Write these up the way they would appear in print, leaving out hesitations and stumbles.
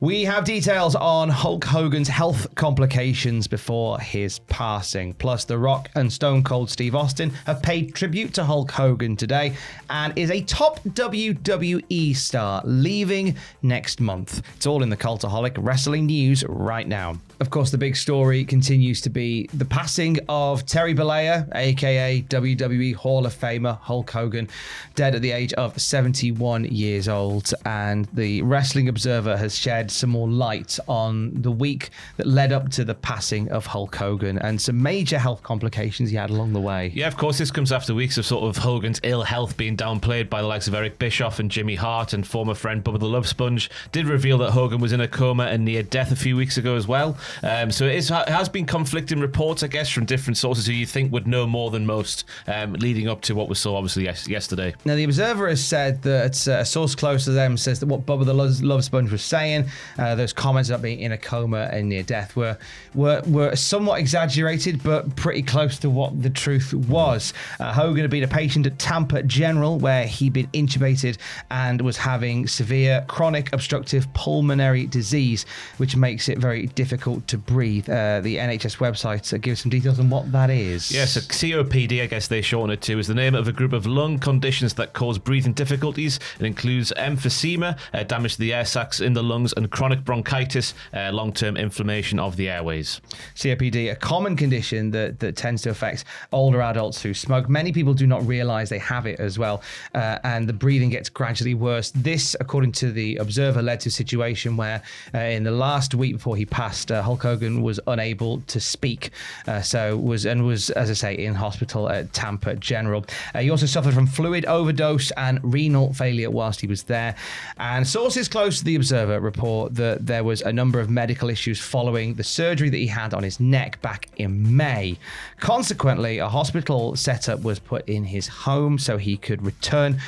We have details on Hulk Hogan's health complications before his passing. Plus, The Rock and Stone Cold Steve Austin have paid tribute to Hulk Hogan today, and is a top WWE star leaving next month. It's all in the Cultaholic Wrestling News right now. Of course, the big story continues to be the passing of Terry Bollea, aka WWE Hall of Famer Hulk Hogan, dead at the age of 71 years old. And the Wrestling Observer has shed some more light on the week that led up to the passing of Hulk Hogan and some major health complications he had along the way. Yeah, of course, this comes after weeks of sort of Hogan's ill health being downplayed by the likes of Eric Bischoff and Jimmy Hart, and former friend Bubba the Love Sponge did reveal that Hogan was in a coma and near death a few weeks ago as well. So it has been conflicting reports, I guess, from different sources who you think would know more than most, leading up to what we saw, obviously, yesterday. Now, the Observer has said that a source close to them says that what Bubba the Love Sponge was saying, those comments about being in a coma and near death, were somewhat exaggerated, but pretty close to what the truth was. Hogan had been a patient at Tampa General, where he'd been intubated and was having severe chronic obstructive pulmonary disease, which makes it very difficult to breathe. The NHS website gives some details on what that is. Yeah, so COPD, I guess they shorten it to, is the name of a group of lung conditions that cause breathing difficulties. It includes emphysema, damage to the air sacs in the lungs, and chronic bronchitis, long-term inflammation of the airways. COPD, a common condition that tends to affect older adults who smoke. Many people do not realise they have it as well, and the breathing gets gradually worse. This, according to the Observer, led to a situation where in the last week before he passed, Hulk Hogan was unable to speak, so was, as I say, in hospital at Tampa General. He also suffered from fluid overdose and renal failure whilst he was there. And sources close to the Observer report that there was a number of medical issues following the surgery that he had on his neck back in May. Consequently, a hospital setup was put in his home so he could return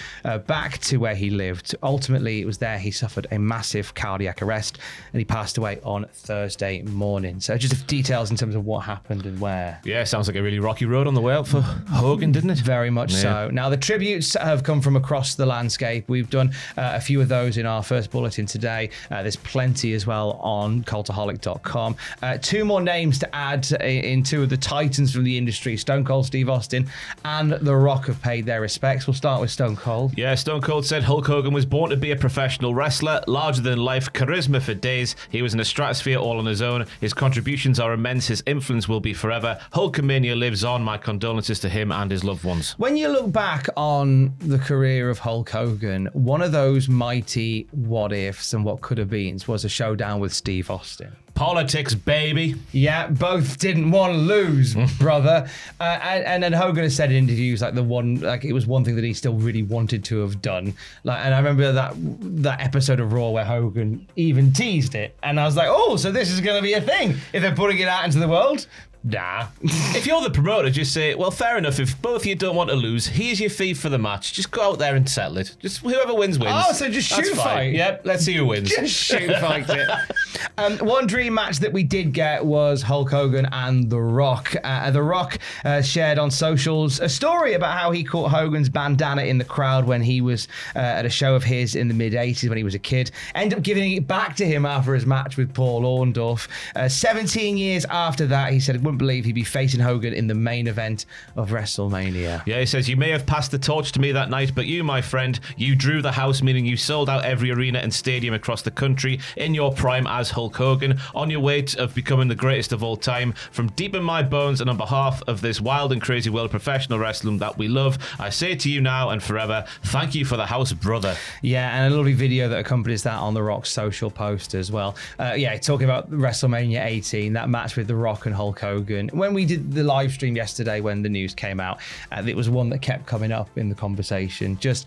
back to where he lived. Ultimately, it was there he suffered a massive cardiac arrest and he passed away on Thursday morning. So just details in terms of what happened and where. Yeah, sounds like a really rocky road on the way out for Hogan, didn't it? Very much so. Now, the tributes have come from across the landscape. We've done a few of those in our first bulletin today. There's plenty as well on cultaholic.com. Two more names to add in two of the titans from the industry. Stone Cold Steve Austin and The Rock have paid their respects. We'll start with Stone Cold. Yeah, Stone Cold said Hulk Hogan was born to be a professional wrestler, larger than life charisma for days. He was in a stratosphere all on his own. His contributions are immense. His influence will be forever. Hulkamania lives on. My condolences to him and his loved ones. When you look back on the career of Hulk Hogan, one of those mighty what ifs and what could have been was a showdown with Steve Austin. Politics, baby. Yeah, both didn't want to lose, brother. And then Hogan has said in interviews it was one thing that he still really wanted to have done. And I remember that episode of Raw where Hogan even teased it, and I was like, oh, so this is going to be a thing if they're putting it out into the world. Nah. If you're the promoter, just say, well, fair enough. If both of you don't want to lose, here's your fee for the match. Just go out there and settle it. Just whoever wins. Oh, so just shoot fight. Yep, let's see who wins. Just shoot fight it. One dream match that we did get was Hulk Hogan and The Rock. The Rock shared on socials a story about how he caught Hogan's bandana in the crowd when he was at a show of his in the mid-'80s when he was a kid. Ended up giving it back to him after his match with Paul Orndorff. 17 years after that, he said he wouldn't believe he'd be facing Hogan in the main event of WrestleMania. Yeah, he says, you may have passed the torch to me that night, but you, my friend, you drew the house, meaning you sold out every arena and stadium across the country in your prime as Hulk Hogan, on your way of becoming the greatest of all time. From deep in my bones and on behalf of this wild and crazy world of professional wrestling that we love, I say to you now and forever, thank you for the house, brother. Yeah, and a lovely video that accompanies that on The Rock's social post as well. Talking about WrestleMania 18, that match with The Rock and Hulk Hogan. When we did the live stream yesterday when the news came out, it was one that kept coming up in the conversation. Just,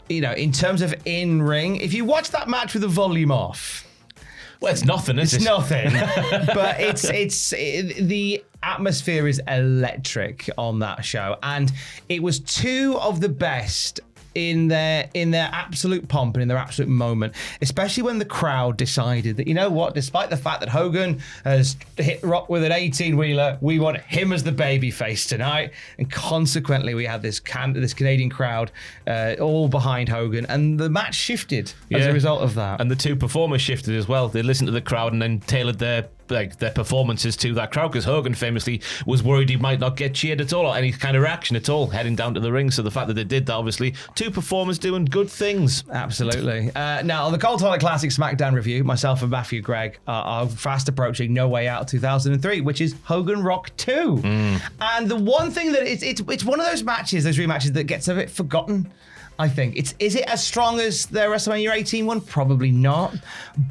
in terms of in-ring, if you watch that match with the volume off, well, it's nothing, is it? It's nothing. But the atmosphere is electric on that show. And it was two of the best in their absolute pomp and in their absolute moment, especially when the crowd decided that, you know what, despite the fact that Hogan has hit Rock with an 18-wheeler, we want him as the babyface tonight. And consequently, we had this Canadian crowd all behind Hogan, and the match shifted as a result of that. And the two performers shifted as well. They listened to the crowd and then tailored their performances to that crowd, because Hogan famously was worried he might not get cheered at all or any kind of reaction at all heading down to the ring. So the fact that they did that, obviously, two performers doing good things. Absolutely. Now, on the Cultaholic Classic SmackDown review, myself and Matthew Gregg are fast approaching No Way Out 2003, which is Hogan Rock 2. And the one thing that it's one of those matches, those rematches, that gets a bit forgotten. I think is it as strong as the WrestleMania 18 one? Probably not.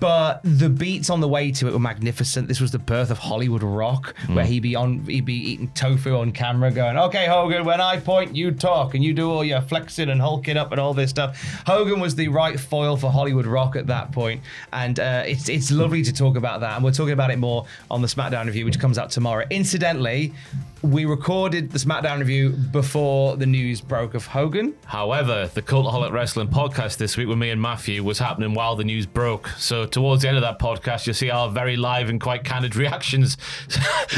But the beats on the way to it were magnificent. This was the birth of Hollywood Rock, where he'd be eating tofu on camera, going, "Okay, Hogan, when I point, you talk, and you do all your flexing and hulking up and all this stuff." Hogan was the right foil for Hollywood Rock at that point, and it's lovely to talk about that. And we're talking about it more on the SmackDown review, which comes out tomorrow. Incidentally, we recorded the SmackDown review before the news broke of Hogan. However, the Cultaholic Wrestling podcast this week with me and Matthew was happening while the news broke. So towards the end of that podcast, you'll see our very live and quite candid reactions.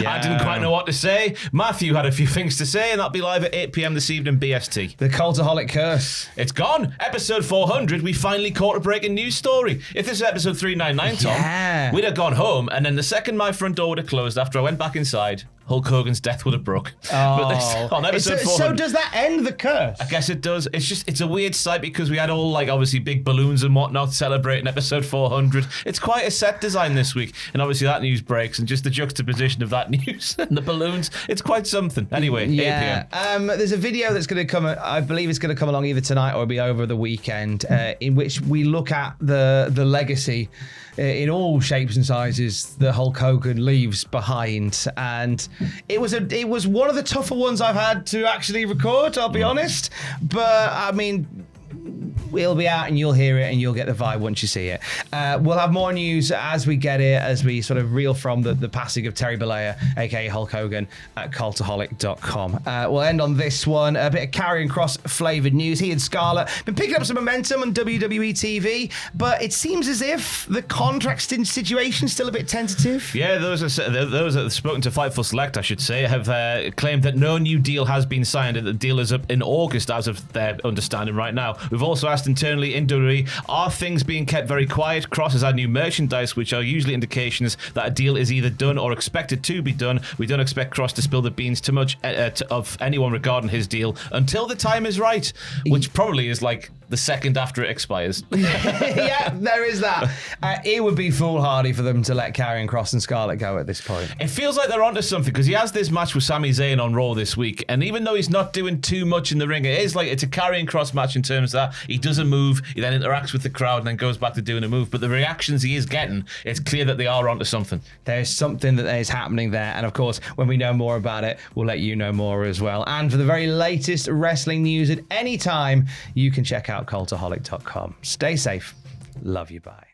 I didn't quite know what to say. Matthew had a few things to say, and that'll be live at 8 p.m. this evening, BST. The Cultaholic curse. It's gone. Episode 400, we finally caught a breaking news story. If this is episode 399, Tom, we'd have gone home, and then the second my front door would have closed after I went back inside, Hulk Hogan's death would have broke. On episode 400. So does that end the curse? I guess it does. It's a weird sight because we had all, like, obviously big balloons and whatnot celebrating episode 400. It's quite a set design this week. And obviously that news breaks, and just the juxtaposition of that news and the balloons, it's quite something. Anyway, 8 p.m. There's a video that's going to come, I believe it's going to come along either tonight or it'll be over the weekend, in which we look at the legacy in all shapes and sizes that Hulk Hogan leaves behind, and it was one of the tougher ones I've had to actually record, I'll be honest, but I mean, it'll be out and you'll hear it and you'll get the vibe once you see it. We'll have more news as we get it, as we sort of reel from the passing of Terry Bollea, aka Hulk Hogan, at cultaholic.com. We'll end on this one, a bit of Karrion Kross flavoured news. He and Scarlett been picking up some momentum on WWE TV, but it seems as if the contract situation is still a bit tentative. Yeah, those that have spoken to Fightful Select, I should say, have claimed that no new deal has been signed and the deal is up in August as of their understanding right now. We've also asked internally in WWE, are things being kept very quiet? Kross has had new merchandise, which are usually indications that a deal is either done or expected to be done. We don't expect Kross to spill the beans too much of anyone regarding his deal until the time is right, which probably is like the second after it expires. Yeah, there is that. It would be foolhardy for them to let Karrion Kross and Scarlett go at this point. It feels like they're onto something, because he has this match with Sami Zayn on Raw this week, and even though he's not doing too much in the ring, it's a Karrion Kross match in terms that he does a move, he then interacts with the crowd and then goes back to doing a move, but the reactions he is getting, it's clear that they are onto something. There's something that is happening there, and of course, when we know more about it, we'll let you know more as well. And for the very latest wrestling news at any time, you can check out cultaholic.com. Stay safe. Love you. Bye.